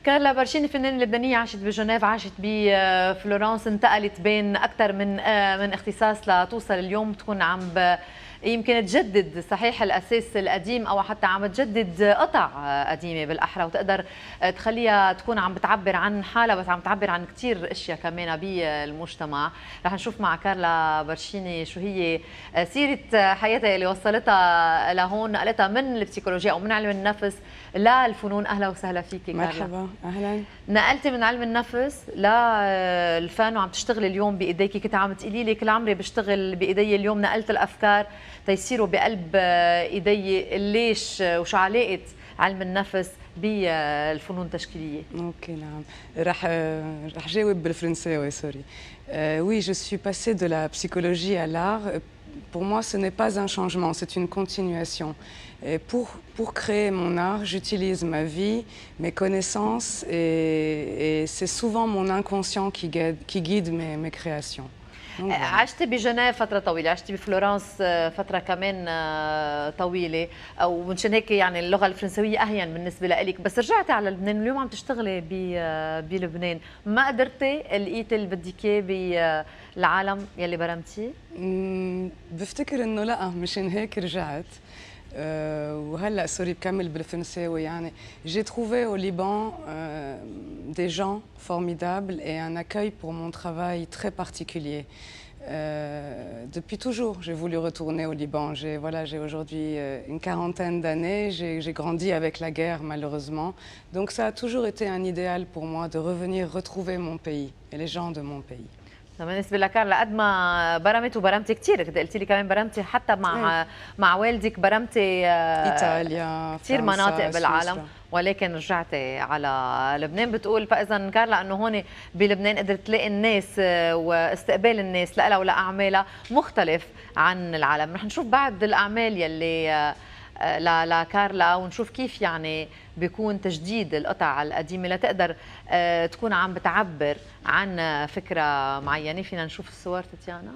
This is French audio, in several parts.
كارلا برشيني فنانة لبنانية عاشت بجنيف، عاشت بفلورنس، انتقلت بين أكثر من اختصاص لتوصل اليوم تكون يمكن تجدد صحيح الأساس القديم أو حتى عم تجدد قطع قديمة بالأحرى، وتقدر تخليها تكون عم بتعبر عن حالها بس عم تعبر عن كثير أشياء كمان بالمجتمع. رح نشوف مع كارلا برشيني شو هي سيرة حياتها اللي وصلتها لهون، نقلتها من البسيكولوجيا أو من علم النفس للفنون. أهلا وسهلا فيكي كارلا. مرحبا، أهلا. نقلتي من علم النفس للفن وعم تشتغلي اليوم بإيديكي. كنت عم تقولي لي كل عمري بشتغل بإيدي، اليوم نقلت الأفكار تيصيروا بقلب إيدي. ليش وشو علاقة علم النفس بالفنون التشكيلية؟ اوكي نعم. رح جاوب بالفرنساوي سوري. Oui, je suis passée de la psychologie à l'art. Pour moi, ce n'est pas un changement, c'est une continuation. Et pour créer mon art, j'utilise ma vie, mes connaissances et c'est souvent mon inconscient qui guide mes créations. عشتي بجنيف فترة طويلة، عشتي بفلورنس فترة كمان طويلة، ومنشان هيك يعني اللغة الفرنسوية أهين بالنسبة لإلك، بس رجعتي على لبنان واليوم عم تشتغلي بلبنان، ما قدرتي لقيتي اللي بدك إياه بالعالم يلي برمتيه؟ بفتكر إنه لا، مشان هيك رجعت. وهلا سوري بكمل بالفرنساوي. يعني j'ai trouvé au Liban des gens formidables et un accueil pour mon travail très particulier. Depuis toujours, j'ai voulu retourner au Liban. J'ai aujourd'hui une quarantaine d'années. J'ai grandi avec la guerre, malheureusement. Donc ça a toujours été un idéal pour moi de revenir retrouver mon pays et les gens de mon pays. بالنسبة لكارلا قد ما برمت وبرمتي كثير، كنت قلتي لي كمان برمتي حتى مع والدك، برمتي ايطاليا كثير مناطق بالعالم، ولكن رجعتي على لبنان. بتقول فاذا كارلا انه هون بلبنان قدرت تلاقي الناس واستقبال الناس لها ولاعمالها مختلف عن العالم. رح نشوف بعد الاعمال يلي لكارلا ونشوف كيف يعني بيكون تجديد القطع القديمه لتقدر تكون عم بتعبر عن فكره معينه. فينا نشوف الصور تاتيانا؟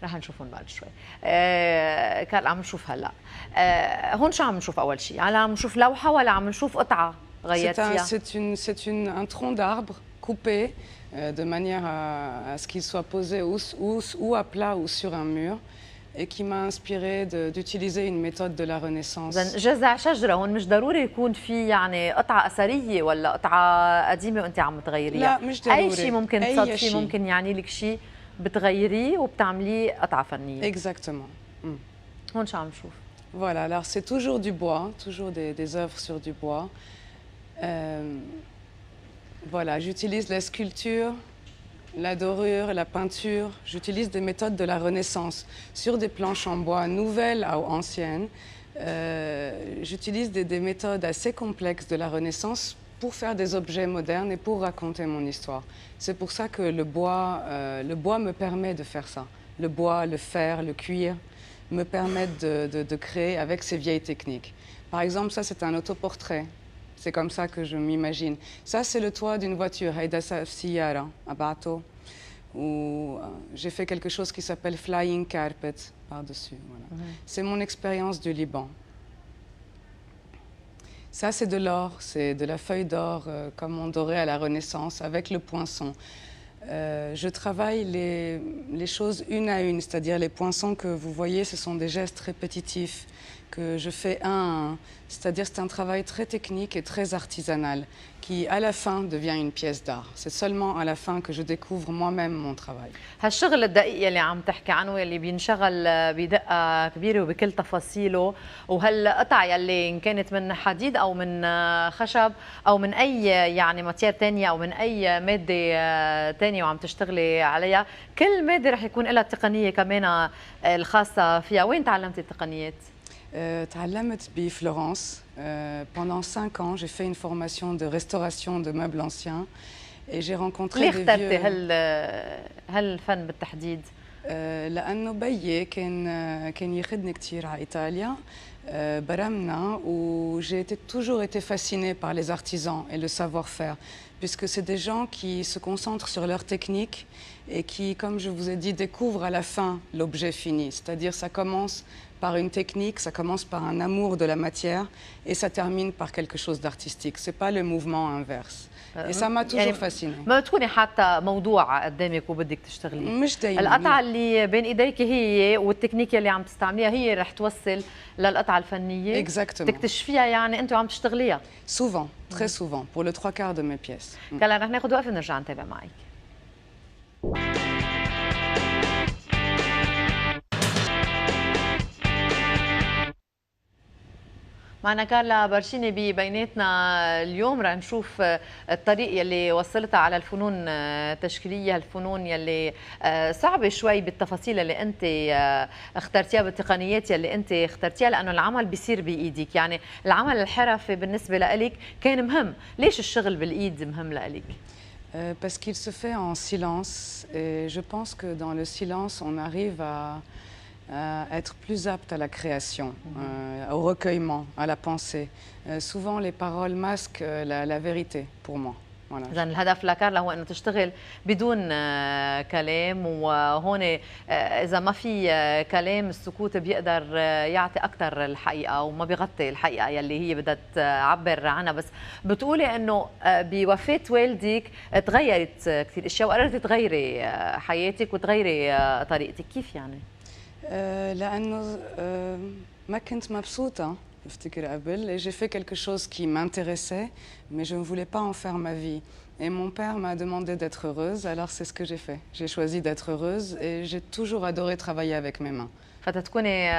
رح نشوفهم بعد شوي. كارلا عم نشوف هلا. هون شو عم نشوف اول شيء؟ عم نشوف لوحه ولا عم نشوف قطعه غيرتيها؟ C'est un tronc d'arbre coupé de manière à ce qu'il soit posé ou à plat ou sur un mur. Et qui m'a inspiré d'utiliser une méthode de la Renaissance. جذع شجرة هون مش ضروري يكون في يعني قطعة أثرية ولا قطعة قديمة وأنت عم تغيريها. لا مش ضروري. أي شيء ممكن تصادفيه ممكن يعني لك شيء بتغيريه وبتعمليه قطعة فنية. Exactement. هون شو عم نشوف؟ Voilà, alors c'est toujours du bois, toujours des œuvres sur du bois. Voilà, j'utilise la sculpture, la dorure, la peinture. J'utilise des méthodes de la Renaissance sur des planches en bois nouvelles ou anciennes. J'utilise des méthodes assez complexes de la Renaissance pour faire des objets modernes et pour raconter mon histoire. C'est pour ça que le bois me permet de faire ça. Le bois, le fer, le cuir me permettent de créer avec ces vieilles techniques. Par exemple, ça c'est un autoportrait. C'est comme ça que je m'imagine. Ça, c'est le toit d'une voiture, Haïda Siyara, à Bato, où j'ai fait quelque chose qui s'appelle Flying Carpet par-dessus. Voilà. C'est mon expérience du Liban. Ça, c'est de l'or, c'est de la feuille d'or, comme on dorait à la Renaissance, avec le poinçon. Je travaille les choses une à une, c'est-à-dire les poinçons que vous voyez, ce sont des gestes répétitifs que je fais un à un. C'est-à-dire c'est un travail très technique et très artisanal qui, à la fin, devient une pièce d'art. C'est seulement à la fin que je découvre moi-même mon travail. هالشغل الدقيق اللي عم تحكي عنه يلي بينشغل بدقة كبيرة وبكل تفاصيله، وهالقطع يلي إن كانت من حديد أو من خشب أو من أي يعني ماتير تانية أو من أي مادة تانية وعم تشتغلي عليها، كل مادة رح يكون لها التقنية كمان الخاصة فيها. وين تعلمتي التقنيات؟ تعلمت بفلورنس. Pendant 5 ans, j'ai fait une formation de restauration de meubles anciens et j'ai rencontré ليه des اخترتي vieux... هالفن بالتحديد؟ لأنه بيي كان ياخذني كثير على إيطاليا. برمنا و j'ai toujours été fascinée par les artisans et le savoir-faire. puisque c'est des gens qui se concentrent sur leur technique et qui, comme je vous ai dit, découvrent à la fin l'objet fini. C'est-à-dire ça commence par une technique, ça commence par un amour de la matière et ça termine par quelque chose d'artistique. Ce n'est pas le mouvement inverse. Et ça m'a toujours fascinée. ما تكوني حتى موضوع قدامك وبدك تشتغليه. مش دايما. القطعة اللي بين ايديك هي والتكنيك اللي عم تستعمليها هي رح توصل للقطعة الفنية. Exactement. تكتشفيها يعني انت وعم تشتغليها. Souvent, très souvent, pour le 3/4 de mes pièces. هلا رح ناخذ وقفة ونرجع نتابع معك. معنا كارلا برشيني ببيناتنا اليوم. رح نشوف الطريق يلي وصلتها على الفنون التشكيليه، الفنون يلي صعبه شوي بالتفاصيل اللي انت اخترتيها، بالتقنيات يلي انت اخترتيها، لانه العمل بيصير بايدك. يعني العمل الحرفي بالنسبه لك كان مهم. ليش الشغل بالايد مهم لك؟ Parce qu'il se fait en silence et je pense que dans le silence on arrive à être plus apte à la création, au recueillement, à la pensée. Souvent, les paroles masquent la vérité pour moi. Voilà. إذا الهدف لكارلا هو إنه تشتغل بدون كلام، وهون إذا ما في كلام السكوت بيقدر يعطي أكثر الحقيقة وما بيغطي الحقيقة يلي هي بدها تعبر عنها. بس بتقولي إنه بوفاة والدك تغيرت كثير أشياء وقررتي تغيري حياتك وتغيري طريقتك. كيف يعني؟ لأنه ما كنت مبسوطة افتكر قبل et j'ai fait quelque chose qui m'intéressait mais je ne voulais pas en faire ma vie et mon père m'a demandé d'être heureuse, alors c'est ce que j'ai fait. J'ai choisi d'être heureuse et j'ai toujours adoré travailler avec mes mains. فتتكوني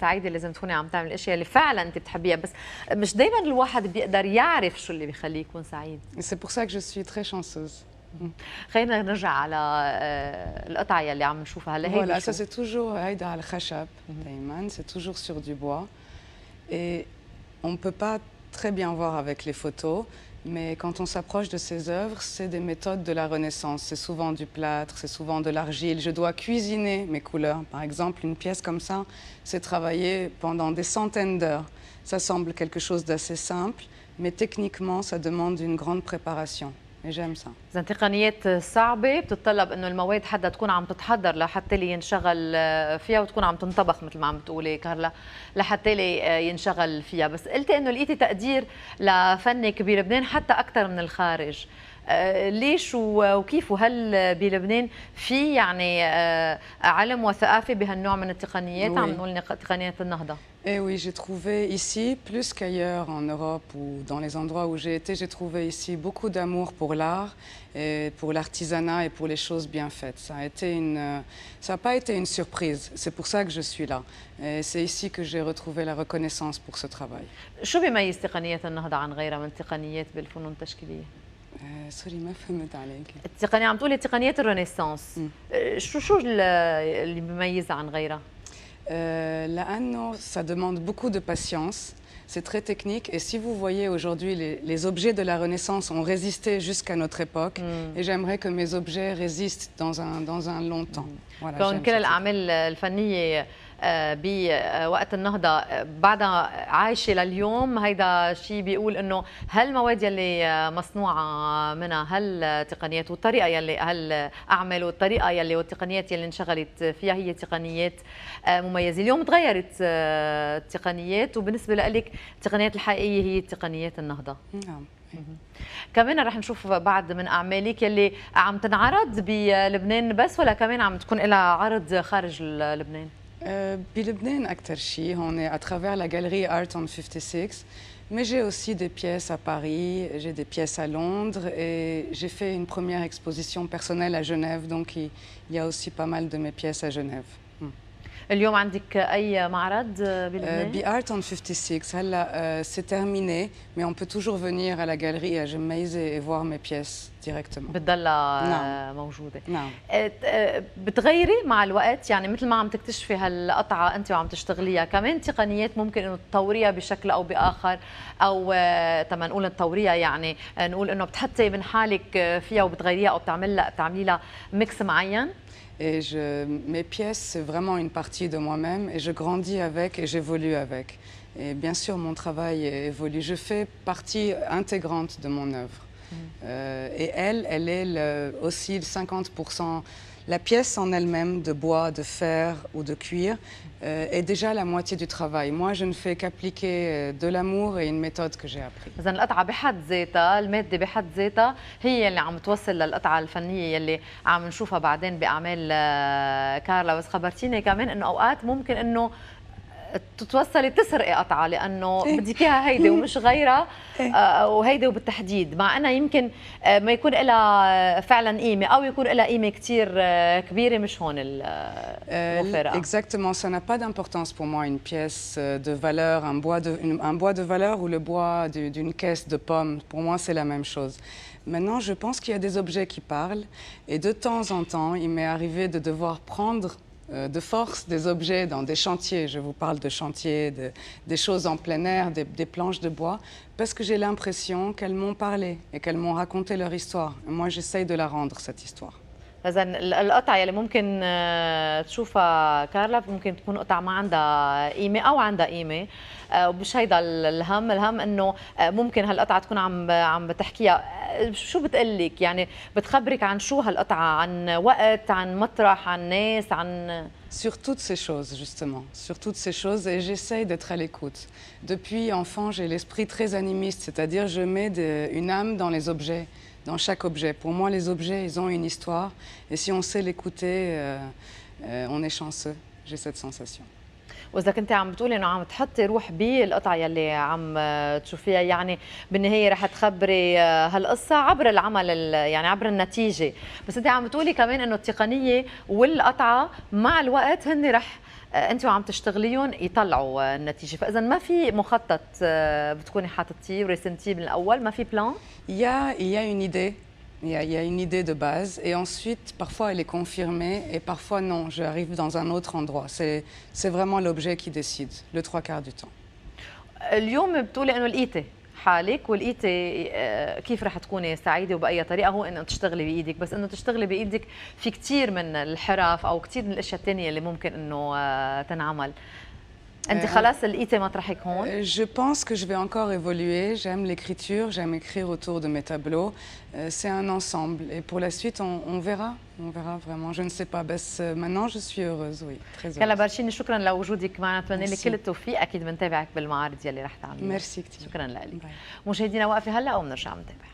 سعيدة لازم تكوني عم تعمل الاشياء اللي فعلا انت بتحبيها، بس مش دايما الواحد بيقدر يعرف شو اللي بيخليه يكون سعيد. C'est pour ça que je suis très chanceuse. خلينا نرجع على القطعة يلي عم نشوفها هلا. Voilà, ça c'est toujours هيدا على الخشب دايما, c'est toujours sur du bois et on ne peut pas très bien voir avec les photos, mais quand on s'approche de ces œuvres, c'est des méthodes de la Renaissance. C'est souvent du plâtre, c'est souvent de l'argile. Je dois cuisiner mes couleurs. Par exemple, une pièce comme ça, c'est travaillé pendant des centaines d'heures. Ça semble quelque chose d'assez simple, mais techniquement, ça demande une grande préparation. Et j'aime ça. إذا تقنيات صعبة بتتطلب إنه المواد حدا تكون عم تتحضر لحتى لي ينشغل فيها، وتكون عم تنطبخ مثل ما عم بتقولي كارلا لحتى لي ينشغل فيها. بس قلتي إنه لقيتي تقدير لفنك بلبنان حتى أكثر من الخارج. ليش وكيف؟ وهل بلبنان في يعني علم وثقافة بهالنوع من التقنيات؟ عم نقول تقنيات النهضة. Et oui, j'ai trouvé ici, plus qu'ailleurs en Europe ou dans les endroits où j'ai été, j'ai trouvé ici beaucoup d'amour pour l'art, et pour l'artisanat et pour les choses bien faites. Ça n'a pas été une surprise, c'est pour ça que je suis là. Et c'est ici que j'ai retrouvé la reconnaissance pour ce travail. شو بيميز تقنيات النهضة عن غيرها من تقنيات بالفنون التشكيلية؟ سوري ما فهمت عليك. التقنية عم تقولي تقنيات الرينيسانس، شو اللي بيميزها عن غيرها؟ لأنه ça demande beaucoup de patience, c'est très technique et si vous voyez aujourd'hui les objets de la Renaissance ont résisté jusqu'à notre époque et j'aimerais que mes objets résistent dans un long temps. Voilà, كون كل الأعمال الفنية بوقت النهضة بعدها عايشة لليوم، هيدا شيء بيقول إنه هالمواد يلي مصنوعة منها هالتقنيات والطريقة يلي هالأعمال والطريقة يلي والتقنيات يلي انشغلت فيها هي تقنيات مميزة. اليوم تغيرت التقنيات وبالنسبة لك التقنيات الحقيقية هي تقنيات النهضة. نعم. كمان رح نشوف بعض من أعمالك يلي عم تنعرض بلبنان بس، ولا كمان عم تكون لها عرض خارج لبنان؟ بلبنان أكثر شيء هون à travers la galerie Art on 56, mais j'ai aussi des pièces à Paris, j'ai des pièces à Londres et j'ai fait une première exposition personnelle à Genève, donc il y a aussi pas mal de mes pièces à Genève. اليوم عندك أي معرض بلبنان؟ بArt on 56 هلا c'est terminé, mais on peut toujours venir à la galerie à Jemmaïse et voir mes pièces directement. بتضلها موجودة. نعم. بتغيري مع الوقت، يعني مثل ما عم تكتشفي هالقطعة أنت وعم تشتغليها، كمان تقنيات ممكن إنه تطوريها بشكل أو بآخر، أو تما نقول تطوريها يعني نقول إنه بتحطي من حالك فيها وبتغيريها أو بتعملي لها ميكس معين. Et mes pièces, c'est vraiment une partie de moi-même et je grandis avec et j'évolue avec. Et bien sûr, mon travail évolue. Je fais partie intégrante de mon œuvre. Et elle est aussi 50%. La pièce en elle-même, de bois, de fer ou de cuir, est déjà la moitié du travail. Moi, je ne fais qu'appliquer de l'amour et une méthode que j'ai appris. إذا القطعة بحد ذاتها، المادة بحد ذاتها هي اللي عم توصل للقطعة الفنية يلي عم نشوفها بعدين بأعمال كارلا. بس خبرتيني كمان إنه أوقات ممكن إنه تتوصلي تسرقي قطعة لأنه بدك إياها هيدي ومش غيرها، وهيدي وبالتحديد، مع أنها يمكن ما يكون لها فعلا قيمة أو يكون لها قيمة كتير كبيرة، مش هون المفارقة. Exactement, ça n'a pas d'importance pour moi une pièce de valeur, un bois de valeur ou le bois d'une caisse de pommes. Pour moi, c'est la même chose. Maintenant, je pense qu'il y a des objets qui parlent et de temps en temps, il m'est arrivé de devoir prendre de force des objets dans des chantiers. Je vous parle de chantiers, des choses en plein air, des planches de bois, parce que j'ai l'impression qu'elles m'ont parlé et qu'elles m'ont raconté leur histoire. Et moi, j'essaye de la rendre, cette histoire. إذا القطع اللي ممكن تشوفها كارلا ممكن تكون قطع ما عندها قيمة أو عندها قيمة، ومش هيدا الهم إنه ممكن هالقطعة تكون عم بتحكيها. شو بتقلك؟ يعني بتخبرك عن شو هالقطعة؟ عن وقت، عن مطرح، عن ناس، عن Sur toutes ces choses, justement, sur toutes ces choses, et j'essaye d'être à l'écoute. Depuis enfant, j'ai l'esprit très animiste, c'est-à-dire je mets une âme dans les objets, dans chaque objet. Pour moi, les objets, ils ont une histoire, et si on sait l'écouter, on est chanceux. J'ai cette sensation. وإذا كنت عم بتقولي إنه عم تحطي روح بالقطع يلي عم تشوفيها، يعني بالنهاية رح تخبري هالقصة عبر العمل، يعني عبر النتيجة. بس أنت عم بتقولي كمان إنه التقنية والقطعة مع الوقت هن رح أنت وعم تشتغليهم يطلعوا النتيجة. فإذا ما في مخطط بتكوني حاطتيه ورسمتيه من الأول، ما في بلان؟ Il y a une idée. Il y a une idée de base et ensuite, parfois, elle est confirmée et parfois non, j'arrive dans un autre endroit. C'est vraiment l'objet qui décide, le 3/4 du temps. اليوم بتقولي إنه لقيتي حالك، ولقيتي كيف رح تكوني سعيدة وبأي طريقة، هو إنه تشتغلي بإيدك. بس إنه تشتغلي بإيدك في كتير من الحرف أو كتير من الأشياء التانية اللي ممكن إنه تنعمل. أنت خلاص لقيتي مطرحك هون؟ Je pense que je vais encore évoluer. J'aime l'écriture, j'aime écrire autour de mes tableaux. C'est un ensemble. Et pour la suite, on verra. On verra vraiment. Je ne sais pas. بس maintenant, je suis heureuse, oui. Très heureuse. كلا برشيني، شكرا لوجودك معنا، نتمنى لك كل التوفيق. أكيد بنتابعك بالمعارض يلي رح تعمليها. ميرسي كثير. شكرا لك. مشاهدينا، وقفة هلا وبنرجع نتابع.